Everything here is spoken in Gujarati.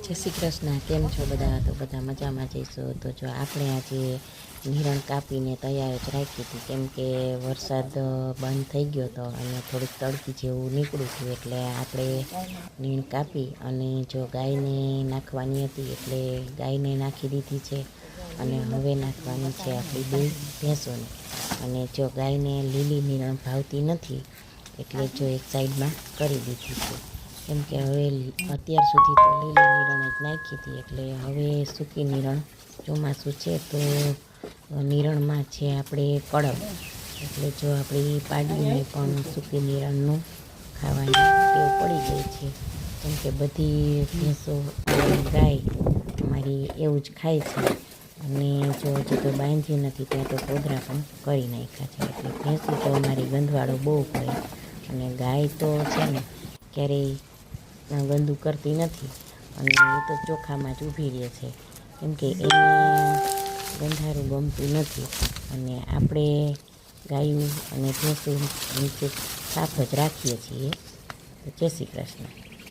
જય શ્રી કૃષ્ણ. કેમ છો બધા? તો બધા મજામાં જઈશું. તો જો આપણે આજે નિરણ કાપીને તૈયાર જ રાખી હતી, કેમ કે વરસાદ બંધ થઈ ગયો હતો અને થોડીક તડકી જેવું નીકળ્યું હતું, એટલે આપણે નીણ કાપી અને જો ગાયને નાખવાની હતી એટલે ગાયને નાખી દીધી છે. અને હવે નાખવાની છે આપણી બે ભેંસોને. અને જો ગાયને લીલી નિરણ ભાવતી નથી એટલે જો એક સાઈડમાં કરી દીધી છે, કેમ કે હવે અત્યાર સુધી તો લીલી નિરણ જ નાખી હતી, એટલે હવે સૂકી નિરણ ચોમાસું છે તો નિરણમાં છે આપણે કડક, એટલે જો આપણી પાડીને પણ સૂકી નિરણનું ખાવાની ટેવ પડી ગઈ છે, કેમ કે બધી ભેંસો અને ગાય અમારી એવું જ ખાય છે. અને જો હજી તો બાંધી નથી ત્યાં તો પોદરા પણ કરી નાખ્યા છે, એટલે ભેંસું તો અમારી ગંધવાળો બહુ કરે. અને ગાય તો છે ને ક્યારેય ગંદુ કરતી નથી, અને એ તો ચોખામાં જ ઊભી રહે છે, કેમ કે એને ગંધારું ગમતું નથી. અને આપણે ગાયું અને ભેંસું નીચે સાફ જ રાખીએ છીએ. તો જય શ્રી કૃષ્ણ.